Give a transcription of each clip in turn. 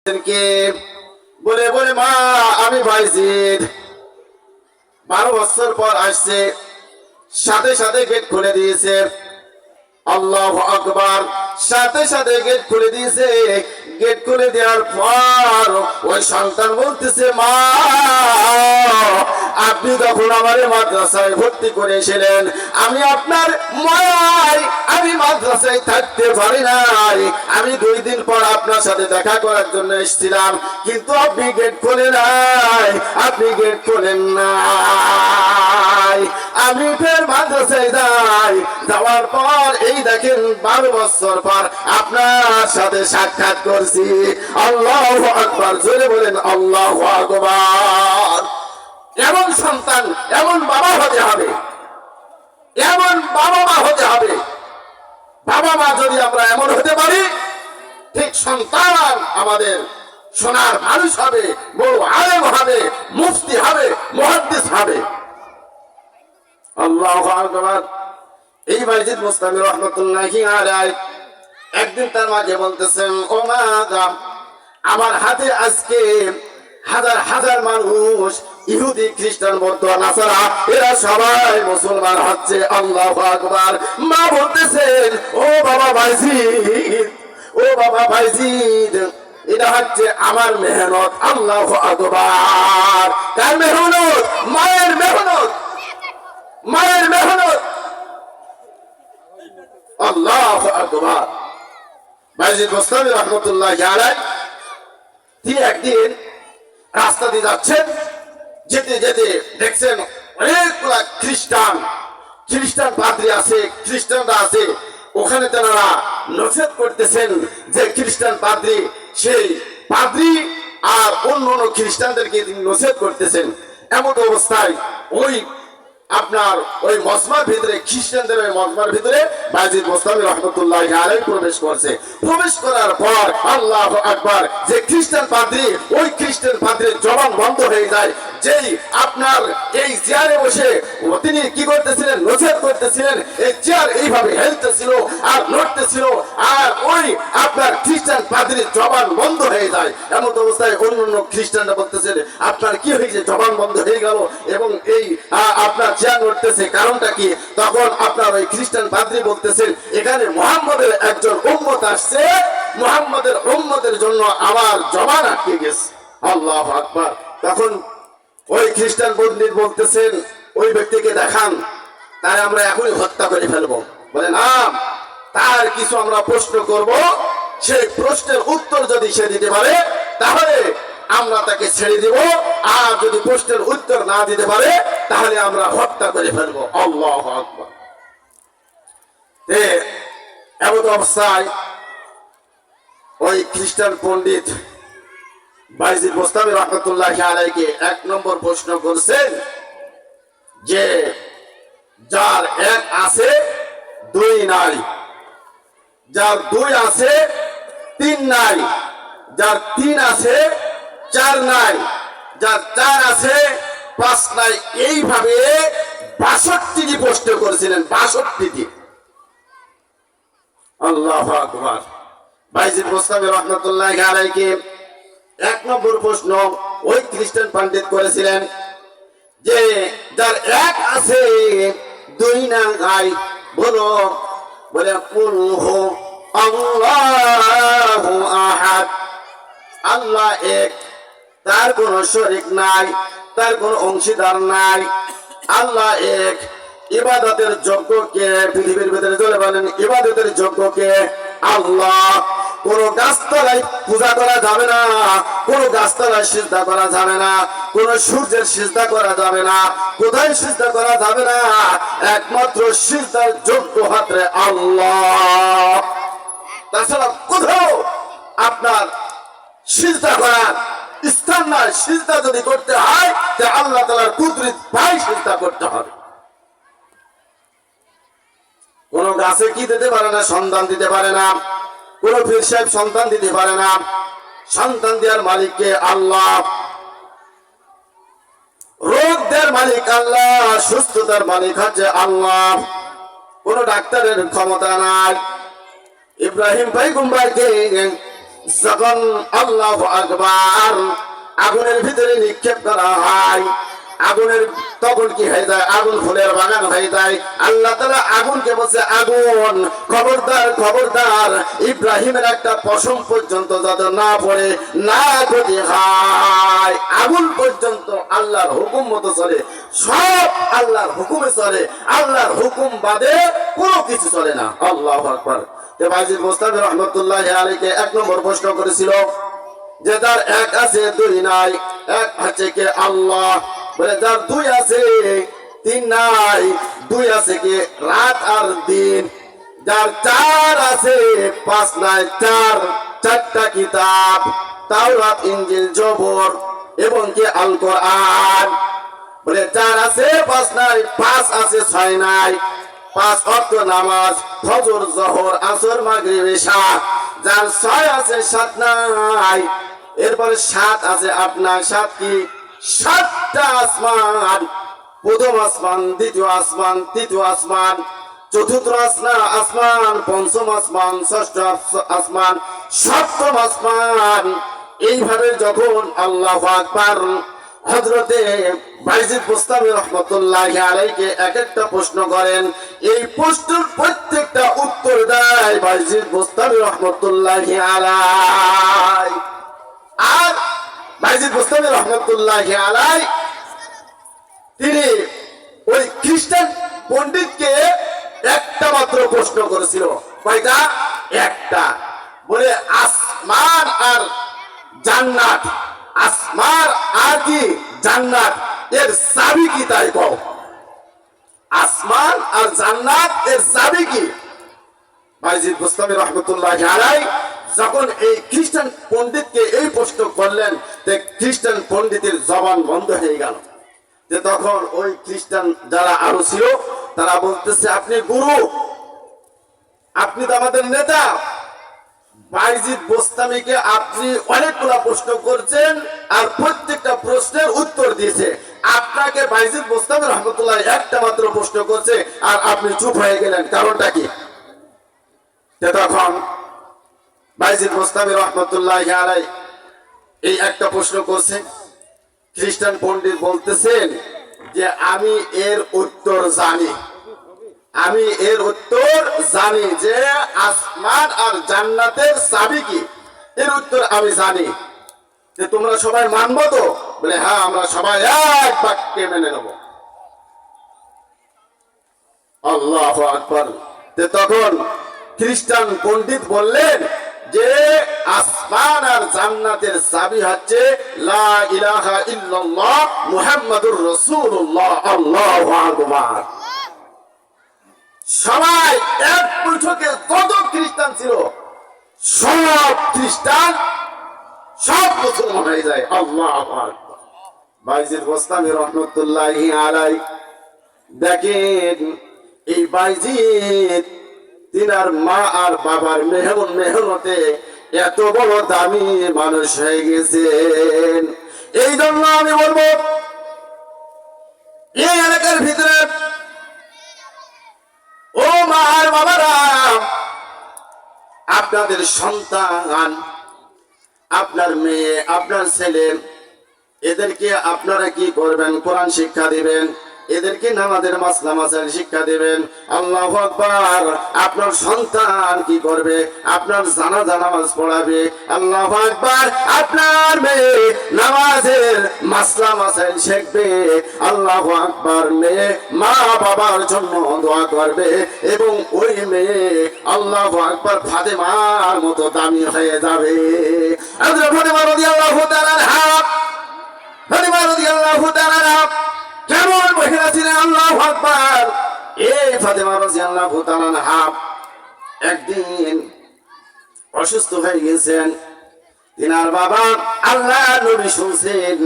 কে বলে বলে মা আমি বাইজিদ 12 বছর পর আসছে, সাথে সাথে গেট খুলে দিয়েছে। আল্লাহু আকবার। সাথে সাথে গেট খুলে দিয়েছে। গেট খুলে দেওয়ার পর ওই সন্তান বলতেছে, মা আপনি যখন আমার মাদ্রাসায় ভর্তি করেছিলেন আমি আপনার মায়ায় আমি মাদ্রাসায় থাকতে পারি নাই। আমি 2 দিন পর আপনার সাথে দেখা করার জন্য এসেছিলাম, কিন্তু আপনি গেট খোলেন নাই, আপনি গেট খোলেন নাই। আমি ফের মাদ্রাসায় যাই, যাওয়ার পর এই দেখেন 12 বছর পর আপনার সাথে সাক্ষাৎ করছি। আল্লাহু আকবার। জোরে বলেন আল্লাহু আকবার। এমন সন্তান এমন বাবা হতে হবে, এমন বাবা মা হতে হবে। বাবা মা যদি আমরা এমন হতে পারি, ঠিক সন্তান আমাদের সোনার মানুষ হবে, বড় আলেম হবে, মুফতি হবে, মুহাদ্দিস হবে। আল্লাহু আকবার। এই বাইজিদ মুস্তামি রহমাতুল্লাহি আলাইহি একদিন তার মাকে বলতেছেন, ও মা আমার হাতে আজকে হাজার হাজার মানুষ ইহুদি খ্রিস্টান বৌদ্ধ নাসারা এরা সবাই মুসলমান হচ্ছে। আল্লাহু আকবার। মা বলতেছেন, ও বাবা বাইজিদ, ও বাবা বাইজিদ, এটা হচ্ছে আমার মেহনত। আল্লাহু আকবার। কার মেহনত? মায়ের মেহনত, মায়ের মেহনত। আল্লাহু আকবার। বাইজিদ মুস্তামি রহমাতুল্লাহি আলাইহি তিনি একদিন রাস্তা দিয়ে যাচ্ছেন, যেতে যেতে দেখছেন অনেকগুলা খ্রিস্টান পাদ্রী আছে, খ্রিস্টানরা আছে। ওখানে তারা নসিহত করতেছেন যে খ্রিস্টান পাদ্রী, সেই পাদ্রী আর অন্য খ্রিস্টানদেরকে নসিহত করতেছেন। এমন অবস্থায় ওই আপনার ওই মজমার ভিতরে, খ্রিস্টানদের ওই মজমার ভিতরে বাইজিদ মুস্তামি রহমাতুল্লাহি আলাইহি প্রবেশ করছে। প্রবেশ করার পর আল্লাহু আকবার, যে খ্রিস্টান পাদ্রী, ওই খ্রিস্টান পাদ্রীর জবান বন্ধ হয়ে যায়। যেই আপনার এই চেয়ারে বসে তিনি কি করতেছিলেন? নসিহত করতেছিলেন। এই চেয়ার এইভাবে হেলতেছিল আর নড়তেছিল, আর ওই আপনার খ্রিস্টান পাদ্রীর জবান বন্ধ হয়ে যায়। এমন অবস্থায় অন্য খ্রিস্টানরা বলতেছেন, আপনার কি হয়েছে? জবান বন্ধ হয়ে গেল এবং এই আপনার চেয়ার নড়তেছে, কারণটা কি? তখন আপনার ওই খ্রিস্টান পাদ্রী বলতেছেন, এখানে মুহাম্মদের একজন উম্মত আসছে, মুহাম্মদের উম্মতের জন্য আমার জবান আটকে গেছে। আল্লাহু আকবার। তখন ওই খ্রিস্টান পণ্ডিত বলতেছেন, ওই ব্যক্তিকে দেখান, তাই আমরা এখনই হত্যা করে ফেলবো। বলে না, তার কিছু আমরা প্রশ্ন করব, সেই প্রশ্নের উত্তর যদি সে দিতে পারে তাহলে আমরা তাকে ছেড়ে দিব, আর যদি প্রশ্নের উত্তর না দিতে পারে তাহলে আমরা হত্যা করে ফেলবো। আল্লাহু আকবার। এমন অবস্থায় ওই খ্রিস্টান পণ্ডিত বাইজিদ মুস্তামি রহমাতুল্লাহি আলাইহিকে 1 নম্বর প্রশ্ন করছেন যে যার 1 আছে 2 নাই, যার 2 আছে 3 নাই, যার 3 আছে 4 নাই, যার 4 আছে 5 নাই। এইভাবে 62টি প্রশ্ন করেছিলেন, 62টি। আল্লাহু আকবার। বাইজিদ মুস্তামি রহমাতুল্লাহি আলাইহিকে 1 নম্বর প্রশ্ন ওই খ্রিস্টান পণ্ডিত করেছিলেন যে যার 1 আছে 2 নাই, বলো। বলে কুল হু আল্লাহু আহাদ। আল্লাহ এক, তার কোনো শরীক নাই, তার কোনো অংশীদার নাই। আল্লাহ এক। ইবাদতের যোগ্য কে? পৃথিবীর ভিতরে চলে বলেন, ইবাদতের যোগ্য কে? আল্লাহ। কোন গাছতলায় পূজা করা যাবে না, কোন গাছতলায় সিজদা করা যাবে না, কোন সূর্যের সিজদা করা যাবে না, কোথায় সিজদা করা যাবে না, একমাত্র সিজদার যোগ্য হচ্ছে আল্লাহ। তাছাড়া কোথাও আপনার সিজদা করার স্থান নাই। সিজদা যদি করতে হয় তাহলে আল্লাহ তাআলার কুদরত পাই সিজদা করতে হবে। কোন গাছে কি দিতে পারে না? সন্তান দিতে পারে না। কোন পীর সাহেব সন্তান দিতে পারে না। সন্তান দেওয়ার মালিক কে? আল্লাহ। রোগ দেওয়ার মালিক আল্লাহ, সুস্থতার মালিক হচ্ছে আল্লাহ। কোন ডাক্তারের ক্ষমতা নাই। ইব্রাহিম পয়গম্বরকে যখন আল্লাহু আকবার আগুনের ভিতরে নিক্ষেপ করা হয়, আগুনের তখন কি হয়ে যায়? আগুন ফুলের বাগান হয়ে যায়। আল্লাহ তাআলা আগুনকে বলছে, আগুন খবরদার খবরদার, ইব্রাহিমের একটা পশম পর্যন্ত যাতে না পড়ে, না ক্ষতি হয়। আগুন পর্যন্ত আল্লাহর হুকুম মতো চলে, সব আল্লাহর হুকুমে চলে, আল্লাহর হুকুম বাদে কোনো কিছু চলে না। আল্লাহু আকবার। তো বাইজিদ বোস্তামি রহমতুল্লাহি আলাইহি এক নম্বর প্রশ্ন করেছিল যে তার এক আছে দুই নাই, এক হচ্ছে কে আল্লাহ, বলে যার দুই আছে তিন নাই, দুই আছে কি রাত আর দিন, যার চার আছে পাঁচ নাই, চার চারটা কিতাব, তাওরাত ইনজিল জবর এবং কি আল কোরআন। বলে চার আছে পাঁচ নাই, পাঁচ আছে ছয় নাই, পাঁচ ওয়াক্ত নামাজ ফজর জোহর আসর মাগরিব ইশা, যার ছয় আছে সাত নাই, এরপরে সাত আছে আপনার সাত কি সাতটা আসমান, প্রথম আসমান, দ্বিতীয় আসমান, তৃতীয় আসমান, চতুর্থ আসমান, পঞ্চম আসমান, ষষ্ঠ আসমান, সপ্তম আসমান। এইভাবে যখন আল্লাহু আকবার হযরতে বাইজিদ বোস্তামি রহমতুল্লাহি আলাইহি এক একটা প্রশ্ন করেন, এই প্রশ্নের প্রত্যেকটা উত্তর দেয় বাইজিদ বোস্তামি রহমতুল্লাহি আলাইহি। আর বাইজিদ বোস্তামি রহমতুল্লাহি আলাইহি তিনি ওই খ্রিস্টান পণ্ডিতকে একটা মাত্র প্রশ্ন করেছিল। কয়টা? একটা। বলে আসমান আর জান্নাত, আসমান আর কি জান্নাত এর চাবি কি তাই কও। আসমান আর জান্নাত এর চাবি কি? বাইজিদ বোস্তামি রহমতুল্লাহি আলাইহি যখন এই খ্রিস্টান পণ্ডিতকে এই প্রশ্ন করলেন, তে খ্রিস্টান পণ্ডিতের জবান বন্ধ হয়ে গেল। যে তখন ওই খ্রিস্টান যারা আরো ছিল তারা বলতেছে, আপনি গুরু, আপনি তো আমাদের নেতা, বাইজিদ বোস্তামিকে আপনি অনেকগুলা প্রশ্ন করছেন আর প্রত্যেকটা প্রশ্নের উত্তর দিয়েছে, আপনাকে বাইজিদ বোস্তামি রহমতুল্লাহ একটা মাত্র প্রশ্ন করছে আর আপনি চুপ হয়ে গেলেন, কারণটা কি? তখন বাইজিদ বোস্তামি রহমতুল্লাহি আলাইহি এই একটা প্রশ্ন করছে। খ্রিস্টান পণ্ডিত বলতেছেন যে আমি এর উত্তর জানি, আমি এর উত্তর জানি যে আসমান আর জান্নাতের চাবি কি, এর উত্তর আমি জানি। যে তোমরা সবাই মানবো তো? বলে হ্যাঁ, আমরা সবাই এক বাক্যে মেনে নেব। আল্লাহু আকবার। তখন খ্রিস্টান পণ্ডিত বললেন যে আসমান আর জান্নাতের চাবি হচ্ছে লা ইলাহা ইল্লাল্লাহ মুহাম্মাদুর রাসূলুল্লাহ। আল্লাহু আকবার। সবাই এক বৈঠকে কত খ্রিস্টান ছিল, সব খ্রিস্টান সব মুসলমান হয়ে যায়। আল্লাহু আকবার। বাইজিদ বোস্তামি রহমতুল্লাহি আলাইহি দেখেন, এই বাইজিদ তিনার মা আর বাবার মেহনতে এত বড় দামি মানুষ হয়ে গেছেন। এই জন্য আমি বলবো, এই এলাকার ভিতরে ও মা আর বাবারা, আপনাদের সন্তান, আপনার মেয়ে, আপনার ছেলে, এদেরকে আপনারা কি করবেন? কোরআন শিক্ষা দিবেন, এদেরকে নামাজের মাসলা মাসাইল শিক্ষা দিবেন। আল্লাহু আকবার। আপনার সন্তান কি করবে? আপনার জানাজা নামাজ পড়াবে। আল্লাহু আকবার। আপনার মেয়ে নামাজের মাসলা মাসাইল শিখবে। আল্লাহু আকবার। মেয়ে মা বাবার জন্য দোয়া করবে এবং ওই মেয়ে আল্লাহু আকবার ফাতেমার মতো দামি হয়ে যাবে। হযরত ফাতেমা রাদিয়াল্লাহু তাআলা আনহা, ফাতেমা রাদিয়াল্লাহু তাআলা আনহা কেমন মহিলা ছিলেন? আল্লাহু আকবার। এই ফাতেমা রাদিয়াল্লাহু তাআলা আনহা একদিন অসুস্থ হয়ে গেছেন। তিনার বাবা আল্লাহ নবী শুনছেন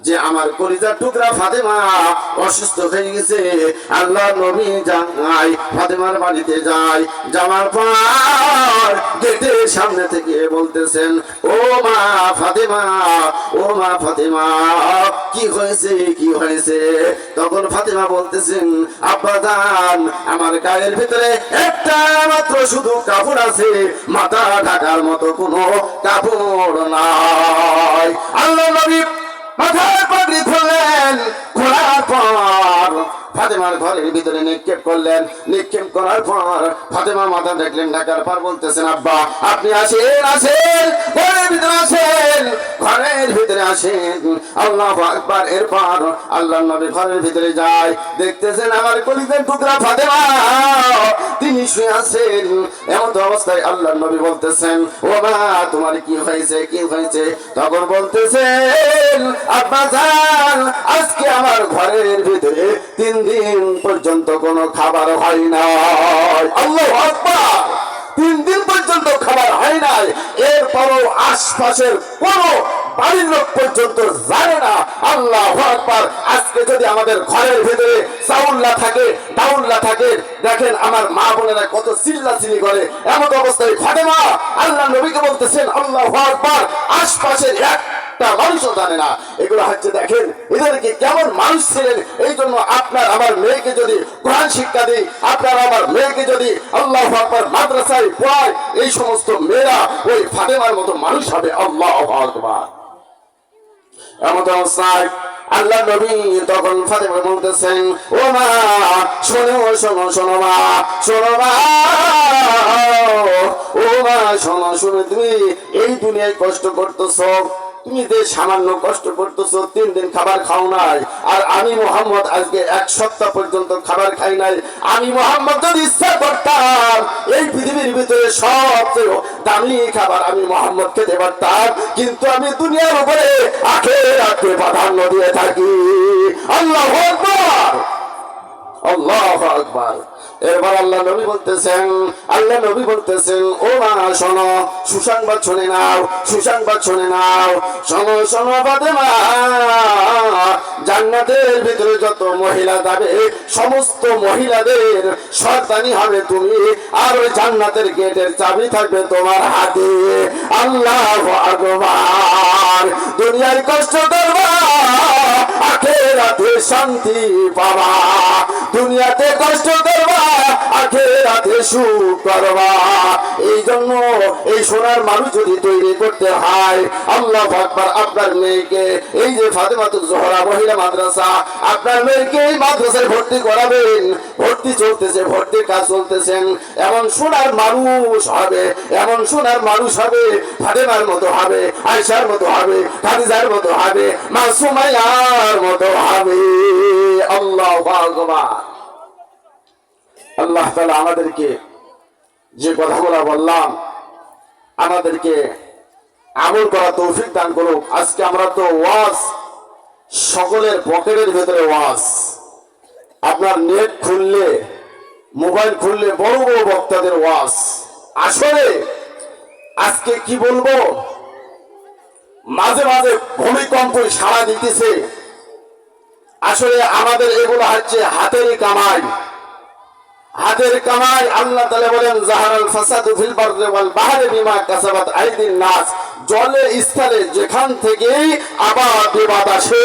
যে আমার কলিজার টুকরা ফাতেমা অসুস্থ হয়ে গেছে। আল্লাহ নবী যায়, ফাতেমার বাড়িতে যায়। যাওয়ার পর গেটের সামনে থেকে বলতেছেন, ও মা ফাতেমা, ও মা ফাতেমা, কি হয়েছে কি হয়েছে? তখন ফাতেমা বলতেছেন, আব্বা জান, আমার গায়ের ভিতরে একটা মাত্র শুধু কাপড় আছে, মাথা ঢাকার মতো কোনো কাপড় নাই। আল্লাহ নবী মাথার পাগড়ি খুললেন, খোলার পর ফাতেমার ঘরের ভিতরে নিক্ষেপ করলেন। নিক্ষেপ করার পর ফাতেমা মাথা দেখলেন, ঢাকার পর বলতেছেন, আব্বা আপনি আসেন, আসেন, ঘরের ভিতরে আসেন, ঘরের ভিতরে আসেন। আল্লাহু আকবার। এরপর আল্লাহর নবী ঘরের ভিতরে যায়, দেখতেছেন আমার কলিজার টুকরা ফাতেমা তিনি শুয়ে আছেন। এমন অবস্থায় আল্লাহর নবী বলতেছেন, ও মা তোমার কি হয়েছে কি হয়েছে? তখন বলতেছেন, আব্বা জান, আজকে আমার ঘরের ভিতরে 3 দিন পর্যন্ত কোনো খাবার হয় না। আল্লাহু আকবার। 3 দিন পর্যন্ত খাবার হয় নাই। এরপরও আশপাশের কোন বাড়ির লোক পর্যন্ত জানে না। আল্লাহু আকবার। আজকে যদি আমাদের ঘরের ভিতরে চাউল না থাকে, ডাউল না থাকে, দেখেন আমার মা বোনেরা কত চিল্লাচিল্লি করে। এমন অবস্থায় ফাতেমা আল্লাহ নবীকে বলতেছেন, আল্লাহু আকবার, আশপাশের একটা মানুষও জানে না। এগুলো হচ্ছে, দেখেন এদেরকে কেমন মানুষ ছিলেন। এই জন্য আপনার আমার মেয়েকে যদি কোরআন শিক্ষা দিই, আপনার আমার মেয়েকে যদি আল্লাহু আকবার মাদ্রাসায় পড়ায়, এই সমস্ত মেয়েরা ওই ফাতেমার মতো মানুষ হবে। আল্লাহু আকবার। এমন অবস্থায় আল্লাহ নবী তখন ফাতেমা বলতেছেন, ও মা শোনো শোনো শোনো মা, শোনো মা, ও মা শোনো শোনো, তুমি এই দুনিয়ায় কষ্ট করতেছো, তুমি যে সামান্য কষ্ট করতেছো, 3 দিন খাবার খাও নাই, আর আমি মুহাম্মদ আজকে 1 সপ্তাহ পর্যন্ত খাবার খাই নাই। আমি মুহাম্মদ যদি ইচ্ছা করতাম এই পৃথিবীর ভিতরে সবচেয়ে দামি খাবার আমি মুহাম্মদ খেতে পারতাম, কিন্তু আমি দুনিয়ার উপরে আখিরাতকে প্রাধান্য দিয়ে থাকি। আল্লাহু আকবার, আল্লাহু আকবার। এরপর আল্লাহ নবী বলতেছেন, ও মা শোনো, সুসংবাদ শুনে নাও, সুসংবাদ শুনে নাও, শোনো শোনো ফাতেমা, জান্নাতের ভিতরে যত মহিলা যাবে সমস্ত মহিলাদের সর্দানি হবে তুমি, আর ওই জান্নাতের গেটের চাবি থাকবে তোমার হাতে। আল্লাহু আকবার। দুনিয়ার কষ্ট করবা, আখিরাতে শান্তি পাবা। দুনিয়াতে কষ্ট করবা, আখিরাতে সুখ করবা। এই জন্য এই সোনার মানুষ যদি তৈরি করতে হয়, আল্লাহু আকবার, আপনার মেয়েকে এই যে ফাতেমাতুজ জোহরা মহিলা মাদ্রাসা, আপনার মেয়েকে এই মাদ্রাসায় ভর্তি করাবেন। ভর্তি চলতেছে, ভর্তির কাজ চলতেছেন। এমন সোনার মানুষ হবে, এমন সোনার মানুষ হবে, ফাতেমার মতো হবে, আয়েশার মতো হবে, খাদিজার মতো হবে, মা সুমাইয়ার মতো হবে। আল্লাহু আকবার। আল্লাহ তাআলা আমাদেরকে যে কথাগুলো বললাম আমাদেরকে আমল করা তৌফিক দান করুক। আজকে আমরা তো ওয়াজ, সকলের পকেটের ভেতরে ওয়াজ। আপনার নেট খুললে, মোবাইল খুললে বড় বড় বক্তাদের ওয়াজ। আসলে আজকে কি বলবো, মাঝে মাঝে ভূমিকম্প সাড়া দিতেছে। আসলে আমাদের এগুলো হচ্ছে হাতেরই কামাই, হাতের কামাই। আল্লাহ তাআলা বলেন, জাহারাল ফাসাদু ফিল বাররি ওয়াল বাহরি বিমা কাসাবাত আইদিন নাস। জলে স্থলে যেখান থেকেই আবাদ বিবাদ আসে,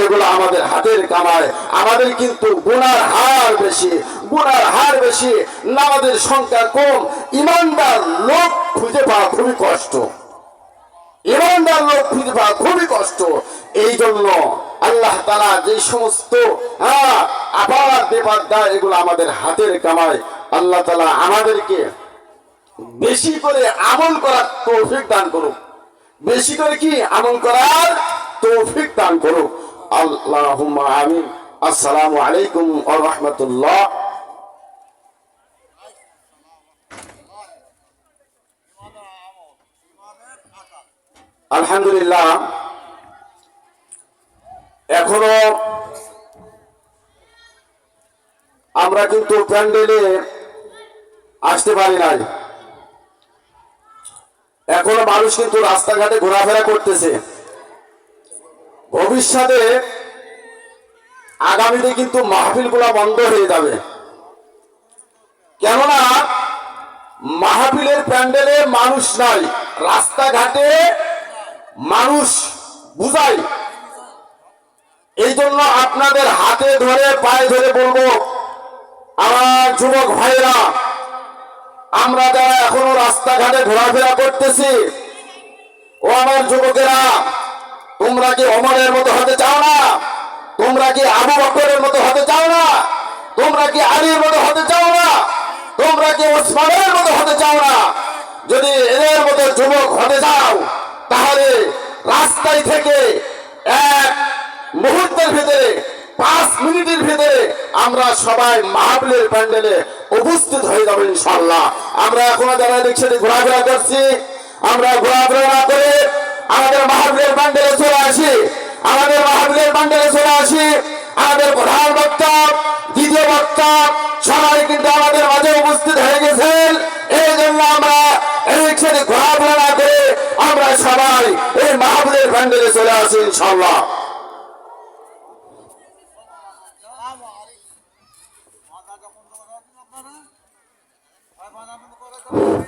এগুলো আমাদের হাতের কামাই। আমাদের কিন্তু গুনার হার বেশি, গুনার হার বেশি, নামাজের সংখ্যা কম। ইমানদার লোক খুঁজে পাওয়া খুবই কষ্ট, ইমানদার লোক খুঁজে পাওয়া খুবই কষ্ট। এই জন্য আল্লাহ তাআলা যে সমস্ত আবাদ বিবাদ দেয়, এগুলো আমাদের হাতের কামাই। আল্লাহ তাআলা আমাদেরকে বেশি করে আমল করার তৌফিক দান করুক, বেশি করে কি আমল করার তৌফিক দান করুক। আল্লাহুম্মা আমিন। আসসালামু আলাইকুম ওয়া রাহমাতুল্লাহ। আলহামদুলিল্লাহ, এখনো আমরা কিন্তু প্যান্ডেলে আসতে পারি নাই। এখনো মানুষ কিন্তু রাস্তাঘাটে ঘোরাফেরা করতেছে। ভবিষ্যতে আগামীতে কিন্তু মাহফিলগুলো বন্ধ হয়ে যাবে। কেননা মাহফিলের প্যান্ডেলে মানুষ নাই, রাস্তাঘাটে মানুষ বুঝাই। জন্য আপনাদের হাতে ধরে পায়ে ধরে বলবো, আমার যুবক ভাইরা, আমরা যারা এখনো রাস্তাঘাটে ঘোরাফেরা করতেছি, ও আমার যুবকেরা, তোমরা কি ওমরের মতো হতে চাও না? তোমরা কি আবু বকরের মতো হতে চাও না? তোমরা কি আলীর মতো হতে চাও না? তোমরা কি ওসমানের মতো হতে চাও না? যদি এদের মতো যুবক হতে চাও, তাহলে রাস্তায় থেকে এক মুহূর্তের ভিতরে 5 মিনিটের ভিতরে আমরা সবাই মাহফিলের প্যান্ডেলে উপস্থিত হয়ে যাবো ইনশাআল্লাহ। আমরা এখনো যারা রিক্সাতে ঘোরাফেরা করছি, আমরা ঘোরাফেরা না করে আমাদের মাহফিলের প্যান্ডেলে চলে আসি। আমাদের মাহফিলের প্যান্ডেলে চলে আসি। আমাদের প্রধান বক্তা, দ্বিতীয় বক্তা সবাই কিন্তু আমাদের মাঝে উপস্থিত হয়ে গেছেন। এই জন্য আমরা রিক্সাতে ঘোরাফেরা না করে আমরা সবাই এই মাহফিলের প্যান্ডেলে চলে আসি ইনশাআল্লাহ। আপনারা